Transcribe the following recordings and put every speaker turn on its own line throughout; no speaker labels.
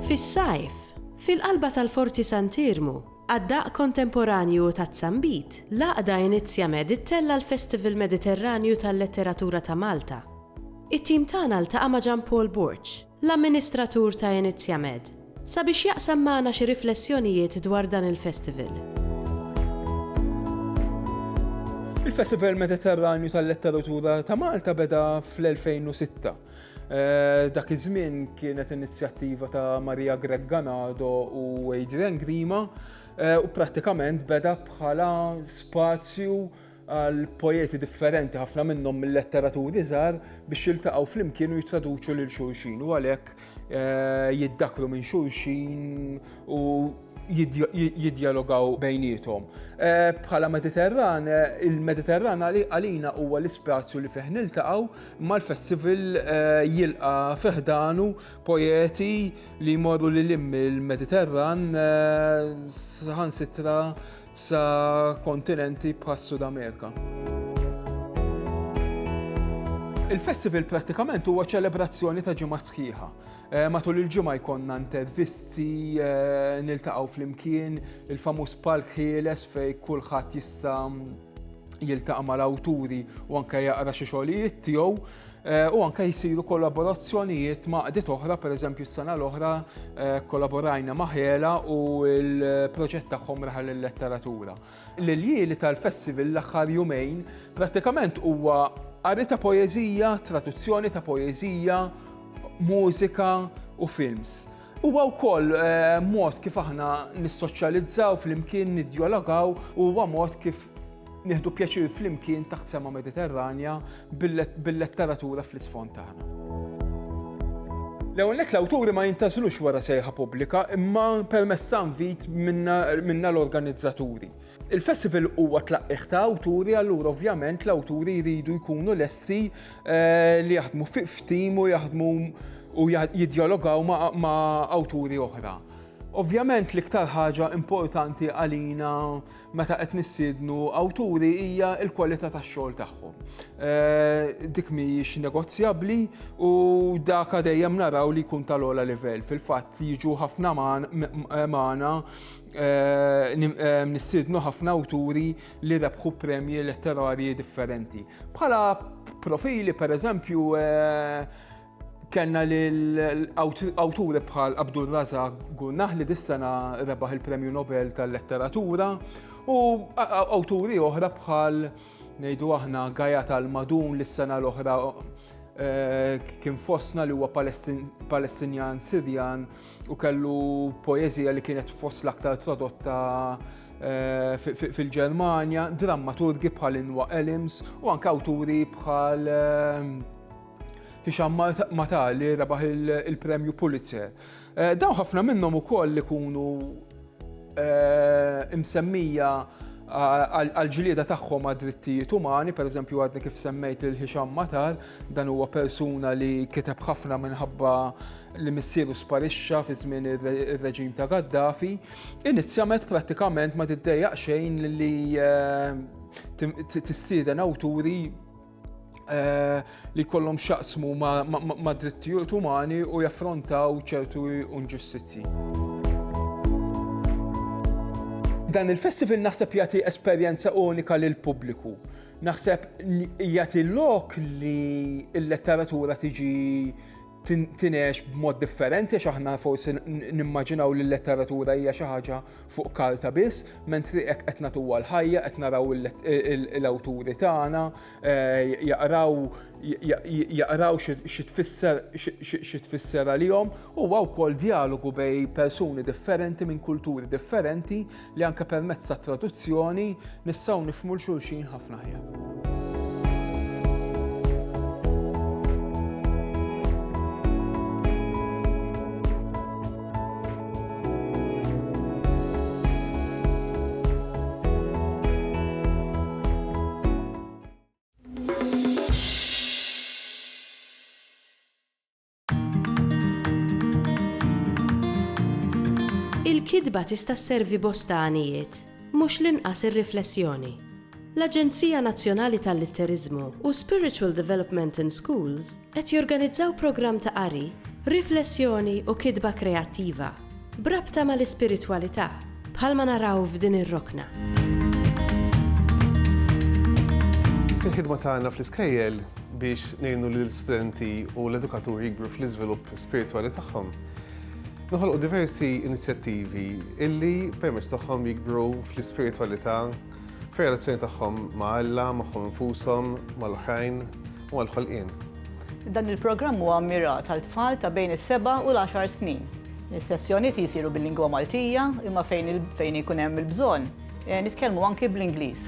Fis-sajf, fil-qalba tal-Forti Sant'Irmu, għad-daqq kontemporanju ta' Zambit, laqda Inizjamed ittella l-Festival Mediterranju tal-Letteratura ta' Malta. It-tim tagħna ltaqa' ma' Jean Paul Borch, l-amministratur ta' Inizjamed, sabiex jaqsam magħna xi riflessjonijiet dwar dan il-festival.
Il-Festival Mediterranju tal-Letteratura ta' Malta beda fl-2006. Dak iż-żmien kienet inizjattiva ta' Maria Gregganado u Adrian Grima u prattikament beda bħala spazju għal poeti differenti ħafna minnhom mill-letteraturi żgħar biex jiltaqgħu flimkien u jitraduċu lil xulxin u għalhekk jiddakru minn xulxin u jiddialogaw bejniethom. Bħala Mediterran, il-Mediterran għalina huwa l-ispazju li fih niltaqgħu ma l-festival jilqa' fiħdanu poeti li jmorru lil il-Mediterran saħansitra sa kontinenti bħal Sud Amerika. Il-festival prattikament huwa ċelebrazzjoni ta' ġimgħa sħiħa. Matul il-ġimgħa jkollna intervisti, niltaqgħu flimkien, il-famuż palk ħieles fejn kulħadd jista' jiltaqa' mal-awturi u anke jaqra xi xogħlijiet tiegħu u anke jsiru kollaborazzjonijiet ma' qdiet oħra, pereżempju s-sena l-oħra kollaborajna ma' Ħela u l-proġett tagħhom raħal il-letteratura. L-iljieli tal-festival l-aħħar jumejn prattikament huwa qari ta' poeżija, traduzzjoni ta' poeżija, mużika u films. Huwa wkoll mod kif aħna nissoċjalizzaw flimkien niddialogaw u huwa mod kif nieħdu pjaċir flimkien taħt sema Mediterranja bil-letteratura fl-isfond tagħna. L-ewwel l-awturi ma jintażlux wara sejħa pubblika imma permezz ta' invit minna l-organizzaturi. Il-festival huwa tlaqqih ta' awturi, allura ovvjament l-awturi jridu jkunu lesti li jaħdmu f'tim u jaħdmu u jiddialogaw ma' awturi oħra. Ovvjament l-iktar ħaġa importanti għalina meta qed nissiednu awturi hija l-kwalità tax-xogħol tagħhom. Dik mhijiex negozjabbli u dak dejjem naraw li jkun tal-ogħla livell. Fil-fatt jiġu ħafna magħna nissiednu ħafna awturi li rebħu premji letterarji differenti. Bħala profili pereżempju kellna l-awturi bħal Abdul Razak Gurnah li dis-sena rebaħ il-Premju Nobel tal-Letteratura u awturi oħra bħal ngħidu aħna Gajat al-Madun li s-sena l-oħra kien fostna li huwa Palestinjan Sirjan u kellu poeżija li kienet fost l-aktar tradotta fil-Ġermanja, drammaturgi bħal Inwa Elims u anke awturi bħal Hisham Matal li rebaħ il-Premju Pulitzer. Dawn ħafna minnhom ukoll ikunu imsemmija għal-ġlieda tagħhom għad-drittijiet umani, pereżempju għadni kif semmejt il-Hisham Matal, dan huwa persuna li kiteb ħafna minħabba li missieru sparixxa fi żmien ir-reġim ta' Gaddafi. Inizjament prattikament ma tiddejjaq xejn li tistieden awturi li jkollhom x'jaqsmu ma' drittijiet umani u jaffrontaw ċertu inġustizzi. Dan il-festival naħseb jagħti esperjenza unika lil pubbliku. Naħseb jagħti lok li l-letteratura tiġi tinex b'mod differenti għax aħna forsi nimmaġinaw li l-letteratura hija xi ħaġa fuq karta biss, mentri hekk qed nagħtuha l-ħajja, qed naraw l-awturi tagħna jaqraw xi tfisser għalihom u huwa wkoll dialogu bejn persuni differenti minn kulturi differenti li anke permezz tat traduzzjoni nistgħu nifhmu l xulxin ħafna ħjar.
Il-kidba tista' sservi bosta għanijiet, mhux l-inqas ir-riflessjoni. L-Aġenzija Nazzjonali tal-Litterizmu u Spiritual Development in Schools qed jorganizzaw programm ta' qari, riflessjoni u kidba kreattiva brabta mal-ispiritwalità bħalma naraw f'din ir-rokna.
Fil-ħidma tagħna fl-iskejjel biex ngħinu lill-studenti u l-edukaturi jikbru fl-iżvilupp spiritwali tagħhom. Noħolqu diversi inizjattivi illi permezz tagħhom jikbru fl-ispiritwalità fir-relazzjoni tagħhom ma' Alla, magħhom infushom, mal-oħrajn u mal-ħolqien.
Dan il-programm huwa mirat għal tfal ta' bejn is-7 u l-10 snin. Is-sessjonijiet jisiru bil-lingwa Maltija imma fejn ikun hemm il-bżonn nitkellmu anke bl-Ingliż.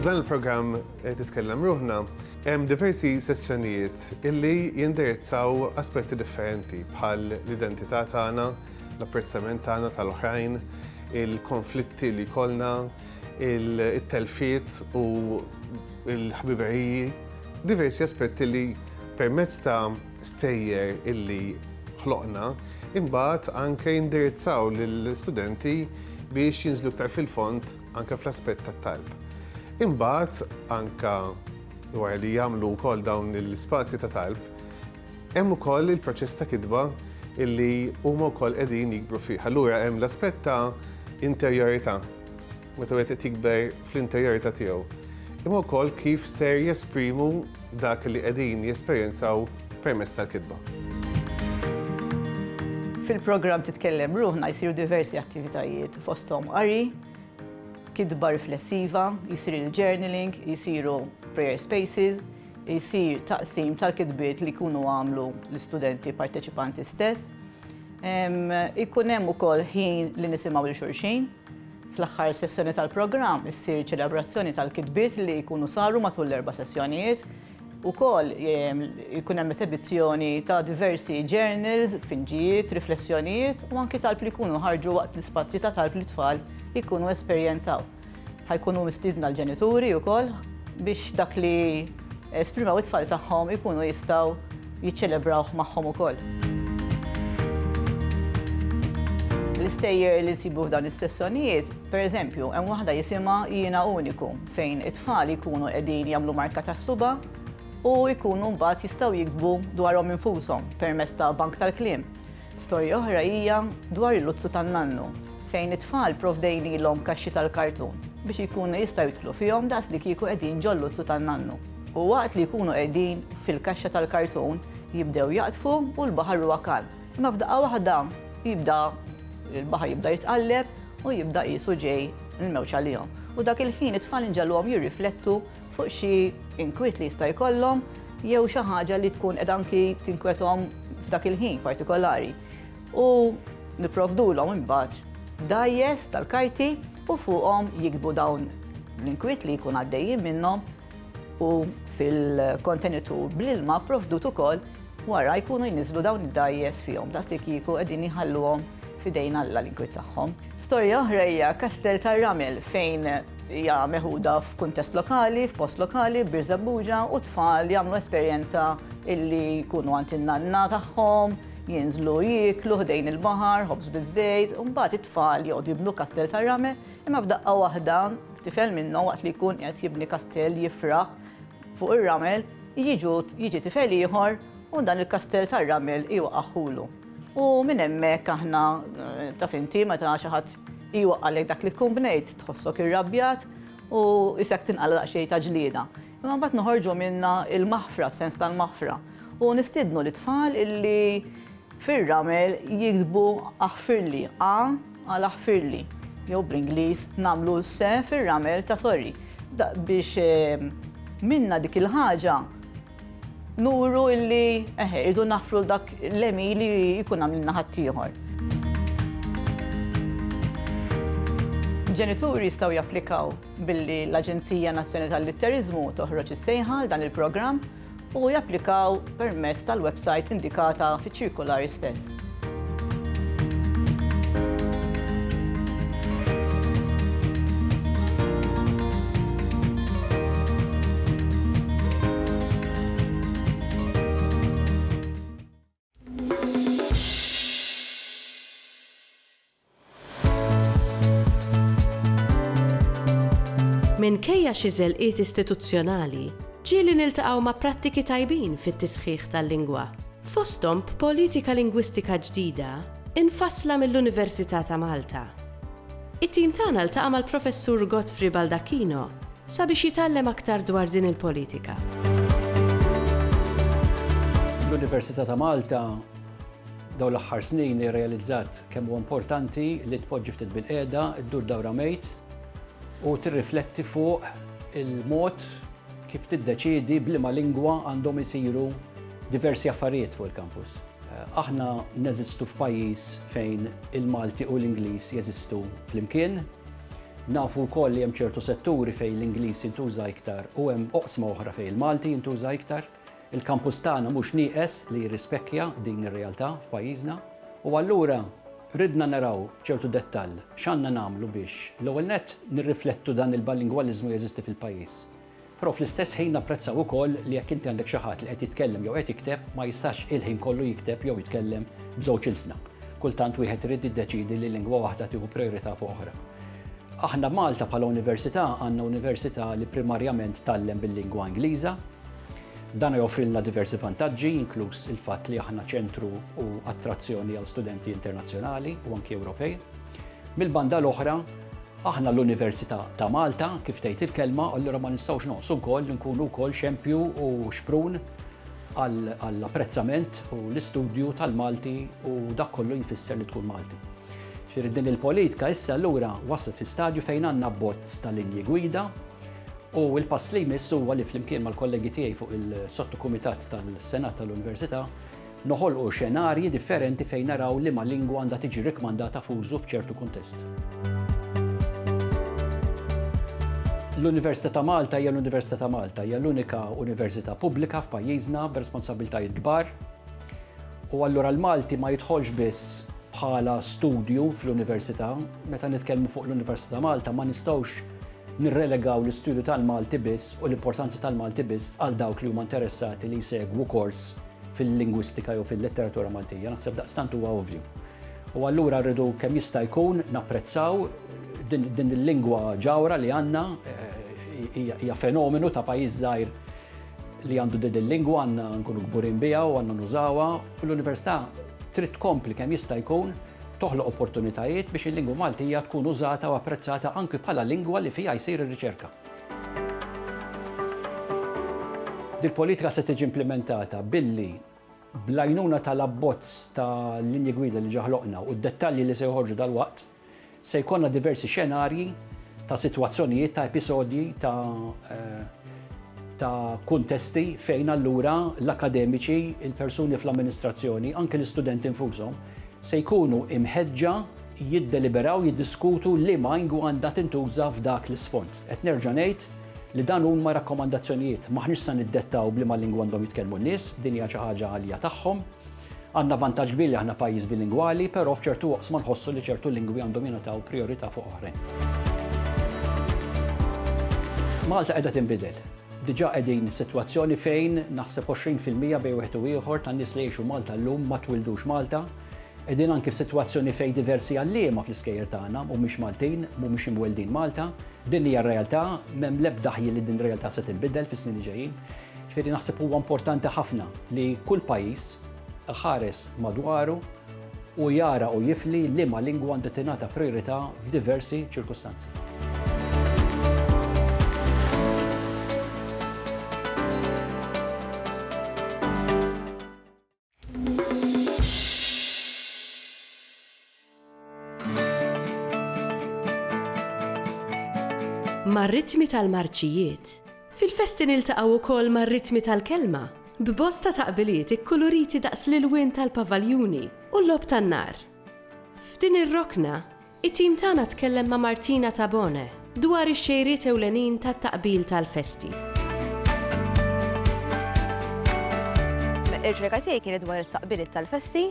Dan il-programm titkellem ruħna hemm diversi sessjonijiet illi jindirizzaw aspetti differenti bħal l-identità tagħna, l-apprezzament tagħna tal-oħrajn, il-konflitti li jkollna, il-telfiet u l-ħbiberiji, diversi aspetti li permezz ta' stejjer illi ħloqna imbagħad anke jindirizzaw lill-studenti biex jinżlu aktar fil-fond anke fl-aspett tat-talb. Imbagħad anke wara li jagħmlu wkoll dawn l-ispazji ta' talb, hemm ukoll il-proċess ta' kidba illi huma wkoll qegħdin jikbru fih. Allura hemm l-aspett ta' interjorità, meta wieħed qed jikber fl-interjorità tiegħu. Imma wkoll kif ser jesprimu dak li qegħdin jesperjenzaw permezz tal-kidba.
Fil-programm titkellem ruħna jsiru diversi attivitajiet fosthom qari, kidba riflessiva, jisir il-journaling, jisiru prayer spaces, jisir taqsim tal-kidbiet li jkunu għamlu l-istudenti parteċipanti stess. Ikun hemm ukoll ħin li nisimgħu lil xulxin. Fl-aħħar sessjoni tal-programm issir ċelebrazzjoni tal-kidbiet li jkunu saru matul l-4 sessjonijiet. Ukoll ikun hemm esibizzjoni ta' diversi journals, finġijiet, riflessjonijiet u anke talb li jkunu ħarġu waqt l-ispazji ta' talb li tfal jkunu esperjenzaw. Ħajkunu mistiedna l-ġenituri wkoll biex dak li esprimaw it-tfal tagħhom ikunu jistgħu jiċċelebrawh magħhom ukoll. L-istejjer li nsibu f'dawn is-sessjonijiet, pereżempju, hemm waħda jisimha Jiena Uniku fejn it-tfal ikunu qegħdin jagħmlu marka tas-suba' u jkunu mbagħad jistgħu jiktbu dwarhom infushom permezz ta' bank tal-kliem. Storja oħra hija dwar il-luzzu tan-nannu fejn it-tfal provdejnilhom kaxxi tal-kartun biex ikunu jistgħu jidħlu fihom daqs li kieku qegħdin ġol luzzu tan-nannu. U waqt li jkunu qegħdin fil-kaxxa tal-kartun jibdew jaqtfu u l-baħar huwa kalm. Imma f'daqqa waħda il-baħar jibda jitqalleb u jibda qisu ġej il-mewġ għalihom. U dak il-ħin it-tfal inġalhom jirriflettu fuq xi inkwiet li jista' jkollhom jew xi ħaġa li tkun qed anki tinkwethom f'dak il-ħin partikolari. U nipprovdulhom imbagħad dajjes tal-karti u fuqhom jikbu dawn l-inkwiet li jkun għaddejjin minnhom u fil-kontenitur bl-ilma provdut ukoll wara jkunu jniżlu dawn id-dajjes fihom daqs li kieku qegħdin iħalluhom f'idejn Alla l-inkwiet tagħhom. Storja oħra hija Kastell tar-Ramel fejn hija meħuda f'kuntest lokali, f'post lokali, b'Biżabbuġa u tfal jagħmlu esperjenza illi jkunu għand in-nanna tagħhom, jinżlu jieklu ħdejn il-baħar, ħobż biż-żejt, u mbagħad it-tfal joqgħdu jibnu Kastell tar-Ramel, imma f'daqqa waħda tifel minnhom waqt li jkun qed jibni kastell jifraħ fuq ir-ramel, jiġi tifel ieħor u dan il-Kastell tar-Ramel iwaqgħulu. U minn hemmhekk aħna taf inti meta xi ħadd iwaqqalek dak li tkun bnejt tħossok irrabjat u isek tinqala daqsxejn ta' ġlieda. Imma mbagħad noħorġu minnha il-maħfra, sens tal-maħfra. U nistiednu l-tfal illi fir-ramel jiktbu aħfirli, għal aħfirli. Jew bl-Ingliż nagħmlu se fir-ramel ta' sorri. Biex minna dik il-ħaġa nuru illi irdu naħfru dak l-emi li jkun għamilna ħaddieħor. Ġenituri jistgħu japplikaw billi l-Aġenzija Nazzjonali tal-Litterizmu toħroġ is-sejħa għal dan il-programm u japplikaw permezz tal-website indikata fiċ-ċirkolari stess.
Minkejja xi żelqiet istituzzjonali, ġieli niltaqgħu ma' prattiki tajbin fit-tisħiħ tal-lingwa. Fosthom b'politika lingwistika ġdida infassla mill-Università ta' Malta. It-tim tagħna ltaqa' mal-Professur Godfrey Baldacchino sabiex jitgħallem aktar dwar din il-politika.
L-Università ta' Malta dawn l-aħħar snin irrealizzat kemm huwa importanti li tpoġġi ftit bil-qiegħda, iddur dawra mejt u tirrifletti fuq il-mod kif tiddeċiedi bliema lingwa għandhom isiru diversi affarijiet fuq il-kampus. Aħna neżistu f'pajjiż fejn il-Malti u l-Ingliż jeżistu flimkien. Nafu wkoll li hemm ċertu setturi fejn l-Ingliż jintuża iktar u hemm oqsma oħra fejn il-Malti jintuża iktar. Il-kampus tagħna mhux nieqes li jirrispecchja din ir-realtà f'pajjiżna u allura ridna naraw ċertu dettall x'għandna nagħmlu biex l-ewwel nett nirriflettu dan il-bilingwaliżmu jeżisti fil-pajjiż. Però fl-istess ħin napprezzaw ukoll li jekk inti għandek xi ħadd li qed jitkellem jew qed jikteb ma jistax il-ħin kollu jikteb jew jitkellem b'żewġ ilsna. Kultant wieħed irid jiddeċiedi li lingwa waħda tieħu priorità fuq oħra. Aħna Malta bħala università għandna università li primarjament tallem bil-lingwa Ingliża. Dan joffrilna diversi vantaġġi, inkluż il-fatt li aħna ċentru u attrazzjoni għal studenti internazzjonali u anki Ewropej. Mill-banda l-oħra, aħna l-Università ta' Malta, kif tgħid il-kelma, allura ma nistgħux noqsu wkoll nkunu wkoll xempju u xprun għall-apprezzament u l-istudju tal-Malti u dak kollu jfisser li tkun Malti. Ġifieri din il-politika issa allura waslet fi stadju fejn għandna abbozz ta' linji gwida. U l-pass li jmiss huwa li flimkien mal-kollegi tiegħi fuq il-sottokumitat tal-Senat tal-Università noħolqu xenarji differenti fejn naraw liema lingwa għandha tiġi rikmandata f'użu f'ċertu kuntest. L-Università ta' Malta hija l-Università ta' Malta hija l-unika università pubblika f'pajjiżna b'responsabbiltajiet kbar. U allura l-Malti ma jidħolx biss bħala studju fl-Università, meta nitkellmu fuq l-Università ta' Malta ma nistgħux nirrelegaw l-istudju tal-Malti biss u l-importanza tal-Malti biss għal dawk li huma interessati li jsegwu kors fil-lingwistika jew fil-letteratura Maltija. Naħseb daqstant huwa ovvju. U allura rridu kemm jista' jkun napprezzaw din il-lingwa ġawra li għandna hija fenomenu ta' pajjiż żgħir li għandu din il-lingwa għandna nkunu kburin biha u għandna nużawha u l-Università trid tkompli kemm jista' jkun toħloq opportunitajiet biex il-lingwa Maltija tkun użata u apprezzata anke bħala lingwa li fiha jsir ir-riċerka. Dil-politika se tiġi implementata billi bl-għajnuna tal-abbozz ta' linji gwida li ġaħloqna u d-dettalji li se joħorġu dal-waqt se jkollna diversi xenarji ta' sitwazzjonijiet, ta' episodji, ta' kuntesti fejn allura l-akademiċi, il-persuni fl-amministrazzjoni, anke l-istudenti infushom se jkunu imħeġġa jiddeliberaw, jiddiskutu liema lingwa għandha tintuża f'dak l-isfond. Qed nerġa' ngħid li dan huma rakkomandazzjonijiet maħniex se niddettaw bliema lingwa għandhom jitkellmu n-nies, din hija xi ħaġa għalija tagħhom. Għandna vantaġġ kbir li aħna pajjiż bilingwali, però f'ċertu oqsma nħossu li ċertu lingwi għandhom jingħataw priorità fuq oħrajn. Malta qiegħda tinbidel. Diġà qegħdin f'sitwazzjoni fejn naħseb 20% bejn wieħed u ieħor tan-nies li jgħixu Malta llum ma twildux Malta. Qegħdin anke f'sitwazzjoni fejn diversi għalliema fl-iskejjer tagħna mhumiex Maltin, mhumiex imweldin Malta. Din hija r-realtà, m'hemm l-ebda ħjien li din ir-realtà se tinbidel fis-snin li ġejjin. Ġifieri naħseb huwa importanti ħafna li kull pajjiż ħares madwaru u jara u jifli liema lingwa għandha tingħata priorità f'diversi ċirkustanzi.
Mar-ritmi tal-marċijiet. Fil-festi niltaqgħu wkoll mar-ritmi tal-kelma, b'bosta taqbiliet ikkuluriti daqs l-ilwien tal-pavaljuni u l-lob tan-nar. F'din ir-rokna, it-tim tagħna tkellem ma' Martina Tabone dwar ix-xejriet ewlenin tat-taqbil tal-festi.
Ir-riċerka tiegħi kienet dwar it-taqbiliet tal-festi.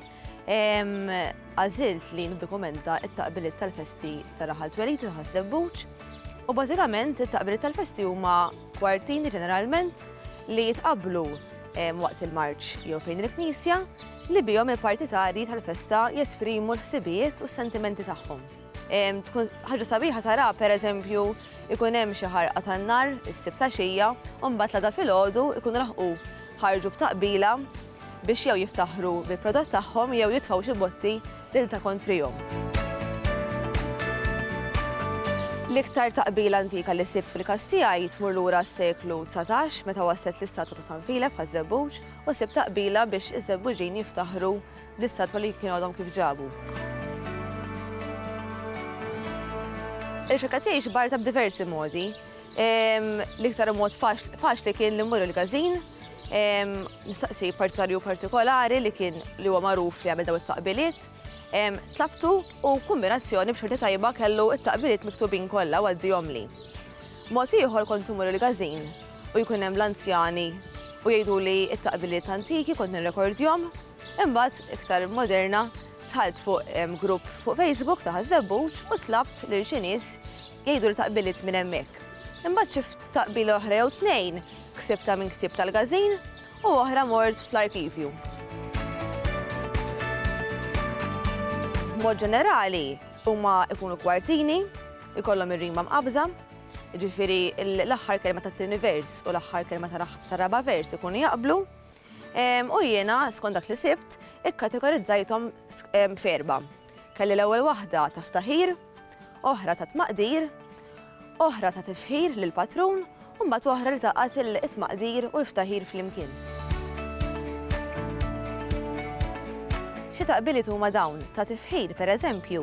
Għażilt li niddokumenta it-taqbiliet tal-festi tal-Raħal Twelid ta' Ħassebbuċ. U bażikament it-taqbiliet tal-festi huma kwartini ġeneralment li jitqabblu waqt il-marċ jew fejn il-Knisja li bihom il-partitarji tal-festa jesprimu l-ħsibijiet u s-sentimenti tagħhom. tkun ħaġa sabiħa tara pereżempju ikun hemm xi ħarqa tan-nar is-sibt ta' xija u mbagħad lada filgħodu ikunu laħqu ħarġu b'taqbila biex jew jiftaħru bil-prodott tagħhom jew jitfgħu xi botti lil ta' kontrihom. L-iktar taqbila antika li sibt fil-każ tiegħi tmur lura s-seklu 19 meta waslet l-istatwa ta' San Filip għaż-żebbuġ u sibt taqbila biex iż-żebbuġin jiftaħru bl-istatwa li kienu għadhom kif ġabu. Ir-riċerka tiegħi ġbarta b'diversi modi. L-iktar mod faċli kien li mmur il-gażin, nistaqsi partitarju partikolari li huwa magħruf li għamel daw it-taqbiliet. Tlabtu u kombinazzjoni b'xorti tajba kellu it-taqbiliet miktubin kollha u għaddihom li. Mod ieħor kont imur il-gażin u jkun hemm l-anzjani u jgħidu li t-taqbiliet antiki kont nirrekordjhom, imbagħad iktar moderna tħalt fuq grupp fuq Facebook ta' ħażebbuġ u tlabt lil xi nies jgħidu li taqbiliet minn hemmhekk. Imbagħad xi taqbila oħra jew tnejn ksibta minn ktieb tal-gażin u oħra mort fl-arkivju. Mod ġenerali huma jkunu kwartini, ikollhom ir-rima mqabża, jiġifieri l-aħħar kelma tat-tieni vers u l-aħħar kelma tar-raba' vers ikunu jaqblu. U jiena skont dak li sibt ikkategorizzajthom f'erba'. Kelli l-ewwel waħda ta' ftaħir, oħra ta' tmaqdir, oħra ta' tifħir lill-patrun u mbagħad oħra li taqgħet it-tmaqdir u l-ftaħir flimkien. Xi taqbiliet huma dawn ta' tifħir pereżempju,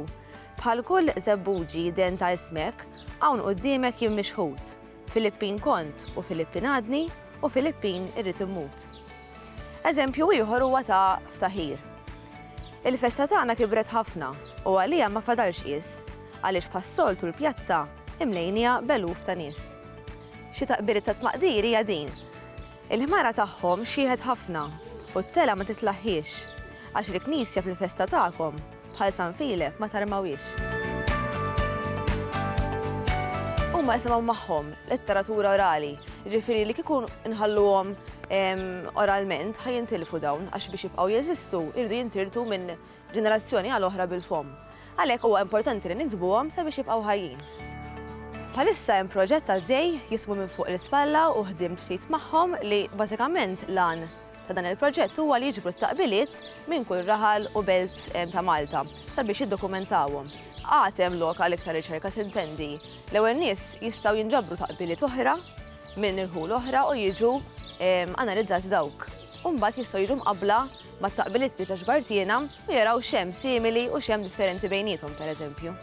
bħal kull żebbuġi den ta' ismek hawn quddiemek jien mixħud, Filippin kont u Filippin għadni u Filippin irrid immut. Eżempju ieħor huwa ta' ftaħir. Il-festa tagħna kibret ħafna u għalija ma fadalx qies għaliex bħas-soltu l-pjazza imlejnija b'eluf ta' nies. Xi taqbiliet ta' tmaqdir hija din. Il-ħmara tagħhom xieħed ħafna u t-tela ma titlaħħiex għax il-knisja fil-festa tagħkom bħal San Filip ma tarmawiex. Huma jisimgħu magħhom letteratura orali, jiġifieri li kieku nħalluhom oralment ħajjintilfu dawn għax biex jibqgħu jeżistu jridu jintirtu minn ġenerazzjoni għal oħra bil-fom. Għalhekk huwa importanti li nikdbuhom sabiex jibqgħu ħajjin. Bħalissa hemm proġett għaddej jismu minn fuq l-ispalla u ħdimt ftit magħhom li bażikament lan ta' dan il-proġett huwa li jiġbru t-taqbiliet minn kull raħal u belt ta' Malta sabiex jiddokumentawhom. Għad hemm lokal iktar riċerka sintendi. L-ewwel nies jistgħu jinġabru taqbiliet oħra minn irħul oħra u jiġu analizzati dawk. U mbagħad jistgħu jiġu mqabbla mat-taqbiliet li ġbart jiena u jaraw x'hemm simili u x'hemm differenti bejniethom pereżempju.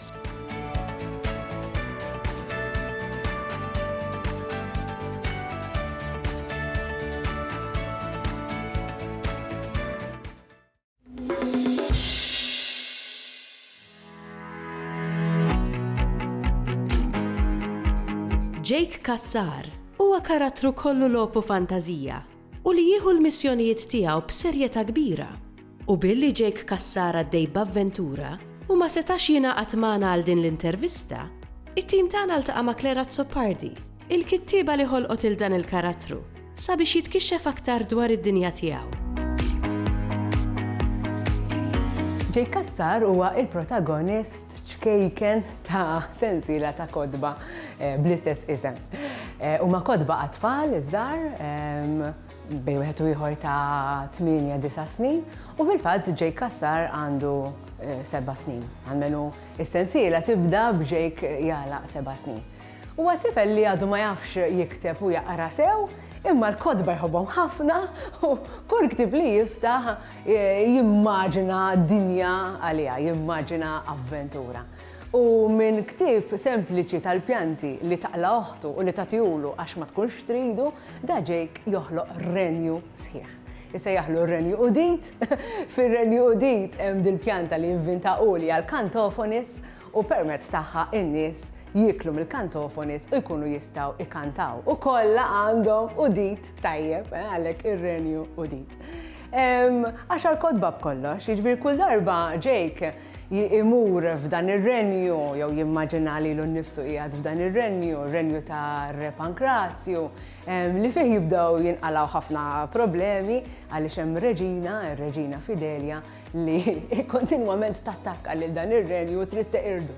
Jake Cassar huwa karattru kollu lopu fantażija u li jieħu l-missjonijiet tiegħu b'serjetà kbira. U billi Jake Cassar għaddej b'avventura u ma setax jingħaqad magħna għal din l-intervista, it-tim tagħna ltaqa' ma' Clara Zoppardi, il-kittieba li ħolqot il dan il-karattru sabiex jitkixxef aktar dwar id-dinja tiegħu.
Jake Cassar huwa il-protagonist ċkejken ta' sensiela ta' kodba bl-istess isem. Huma kodba għat-tfal iż-żgħar bejn wieħed u ieħor ta' 8-9 snin u fil-fatt Jake Cassar għandu 7 snin. Għalmenu is-sensiela tibda b'Jake jagħlaq 7 snin. Huwa tifel li għadu ma jafx jikteb u jaqra sew, imma l-kodba jħobbhom ħafna u kull ktib li jiftaħ jimmaġina dinja għaliha, jimmaġina avventura. U minn ktib sempliċi tal-pjanti li taqla oħtu u li tagħtihulu għax ma tkunx tridu, da Jake joħloq renju sħiħ. Jisejjaħlu r-renju udit, fir-renju udit hemm dil-pjanta li inventa uli għal-kantofonis u permezz tagħha in-nies jiklu mill-kantofonis u jkunu jistaw ikantaw. U kollha għandhom udit tajjeb, għalhekk ir-renju udit. 10 kodba b'kollox, jiġifieri kull darba Jake imur f'dan ir-renju jew jimmaġina lilu nnifsu qiegħed f'dan ir-renju ta' Re Pankrazju, li fejn jibdew jinqalgħu ħafna problemi għaliex hemm ir-Reġina Fidelia li kontinwament tattakka lil dan ir-renju u trid teqirdu.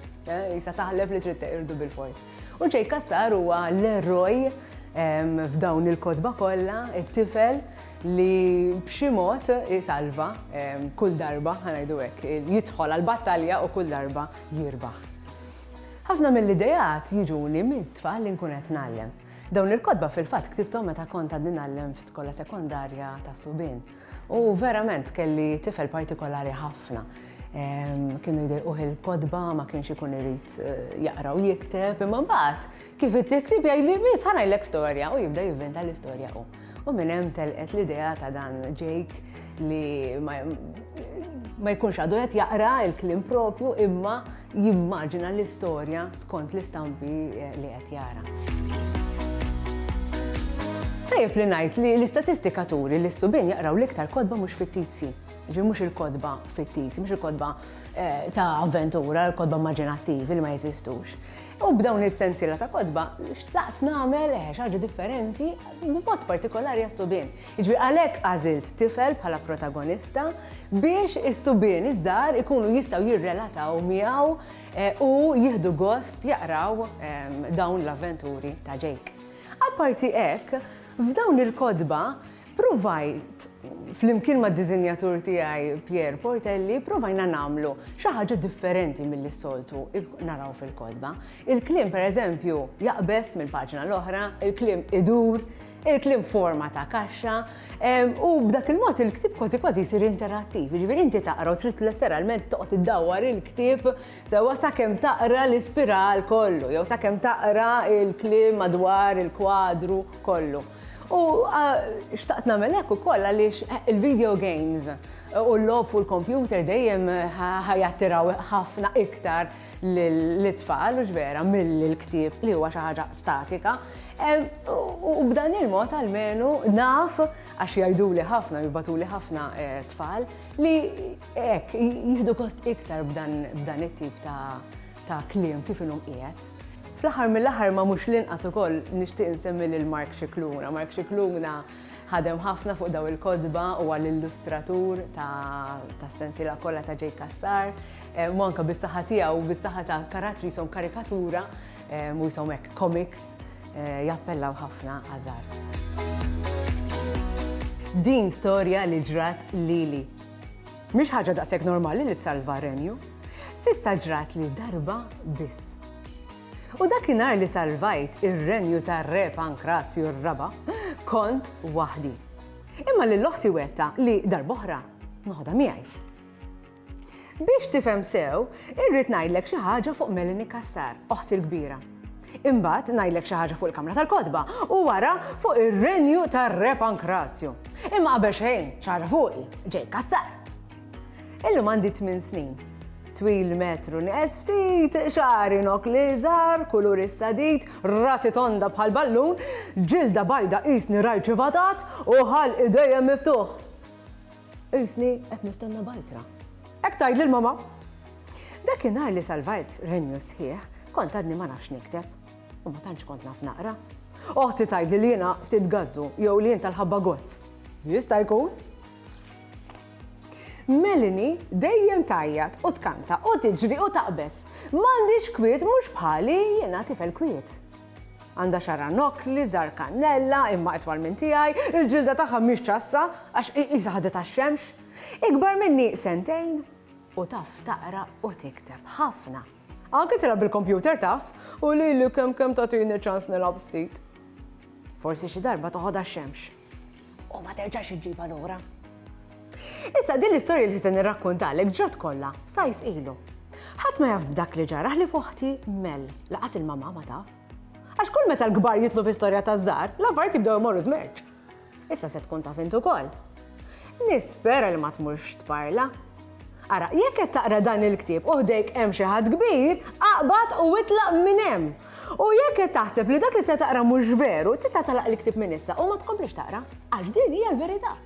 Jisa taħlef li trid teqirdu bil-fors. U Jake Cassar huwa l-eroj f'dawn il-kodba kollha, it-tifel li b'xi mod isalva kull darba, ħanajdu hekk, jidħol għall-battalja u kull darba jirbaħ. Ħafna mill-idejat jiġuni mid-tfal li nkun qed nagħllem. Dawn il-kodba fil-fatt ktibthom meta kont għaddi nagħllem f'skola sekondarja ta' Subien. U verament kelli tifel partikolari ħafna. Kienu jdejquh il-kodba, ma kienx ikun irid jaqra u jikteb, imma mbagħad kif tiktib jgħidli miss ħanajlek storja u jibda jivventa l-istorja hu. U minn hemm telqet l-idea ta' dan Jake li ma jkunx għadu qed jaqra l-kliem propju imma jimmaġina l-istorja skont l-istampi li qed jara. Tajjeb li ngħid li l-istatistika turi li s-Subien jaqraw l-iktar kodba mhux fittizji. Ġi mhux il-kodba fittizji, mhux il-kodba ta' avventura, il-kodba immaġinattivi li ma jeżistux. U b'dawn il-sensiela ta' kodba xtaqt nagħmel xi ħaġa differenti b'mod partikolari għas-Subien. Jiġri għalhekk għażilt tifel bħala protagonista biex is-Subien iż-żgħar ikunu jistgħu jirrelataw miegħu u jieħdu gost jaqraw dawn l-avventuri ta' Jake. Apparti hekk, f'dawn il-kodba provajt, fl-imkien ma' dizinjatur tiegħi Pier Portelli, provajna nagħmlu xi ħaġa differenti mill-soltu naraw fil-kodba. Il-kliem pereżempju jaqbes mill-paġna l-oħra, il-kliem idur, il-kliem forma ta' kaxxa, u b'dak il-mod il-ktieb kważi jsir interattiv. Jiġifieri inti taqra u trid letteralment toqgħod iddawwar il-ktieb sewwa sakemm taqra l-ispiral kollu, jew sakemm taqra il-kliem madwar il-kwadru kollu. U xtaqt nagħmel hekk ukoll għaliex il-video games u l-logħob fuq il-computer dejjem ħajattiraw ħafna iktar l-tfal u x'vera mill-ktieb li huwa xi ħaġa statika. U b'dan il-mod almenu naf għax jgħiduli ħafna, jibbatuli ħafna tfal li hekk jieħdu kost iktar b'dan it-tip ta' kliem kif inhom qiegħed. Fl-aħħar mill-aħħar ma mhux l-inqas ukoll nixtieq insemmi lil Mark Scicluna. Mark Scicluna ħadem ħafna fuq daw il-kodba huwa l-illustratur tas-sensiela kollha ta' Jake Cassar, u anke bis-saħħa tiegħu u bis-saħħa ta' karattri jisom karikatura, u jisom hekk comics, jappellaw ħafna għażar. Din storja li ġrat lili. Mhix ħaġa daqshekk normali li tsalva renju. S'issa ġrat li darba biss. U dakinhar li salvajt ir-renju tar-Re Pankrazju r-raba' kont waħdi. Imma lill-oħti wetta li darb'oħra noħodha miegħi. Biex tifhem sew, irrid ngħidlek xi ħaġa fuq Melanie Cassar, oħti l-kbira. Imbagħad ngħidlek xi ħaġa fuq il-Kamra tal-Kodba u wara fuq ir-renju tar-Re Pankrazju. Imma qabel xejn xi ħaġa fuqi, Jake Cassar. Illum għandi 8 snin. Twil metru nieqes ftit, xari nokli żgħar, kulur is-sadit, rasi tonda bħal ballun, ġilda bajda qisni rajċi vatat u ħalq idejjem miftuħ. Qisni qed nistenna bajtra. Hekk tgħidli l-mama. Dakinhar li salvajt renju sħiħ, kont għadni ma nafx nikteb u ma tantx kont naf naqra. Oħti tgħidli li jiena ftit gazzu jew li jien tal-ħabba gozz. Jista' jkun? Melanie dejjem tajjat u tkanta u tiġri u taqbes. M'għandix kwiet mhux bħali jiena tifel kwiet. Għandha xara nokli, żar kannella, imma itwal minn tiegħi, il-ġilda tagħha mhix ċassa għax qisha ħadet għax-xemx. Ikbar minni sentejn u taf taqra u tikteb ħafna. Anke tilab bil-kompjuter taf u lili kemm tagħtini ċans nilgħab ftit. Forsi xi darba toħodha x-xemx u ma terġax iġġibha lura. Issa din l-istorja li se nirrakkontalek ġrat kollha sajf ilu. Ħadd ma jaf b'dak li ġaraħ li fuħti Mel, laqas il-mamma ma taf. Għax kull meta l-kbar jitlu f'istorja taż-żgħar, l-affarijiet jibdew imorru żmerġ. Issa se tkun taf int ukoll. Nispera li ma tmurx tparla. Ara, jekk qed taqra dan il-ktieb u ħdejk hemm xi ħadd kbir, aqbad u itlaq minn hemm. U jekk qed taħseb li dak li se taqra mhux veru, tista' talaq l-ktieb minn issa u ma tkomplix taqra, għax din hija l-verità.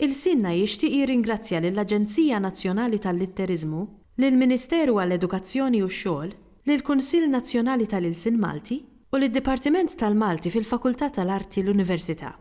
Il-Sinna jixtieq jirringrazzja lill-Aġenzija Nazzjonali tal-Litterizmu, lill-Ministeru għall-Edukazzjoni u x-Xogħol, lill-Kunsill Nazzjonali tal-Ilsien Malti u lid-Dipartiment tal-Malti fil-Fakultà tal-Arti l-Università.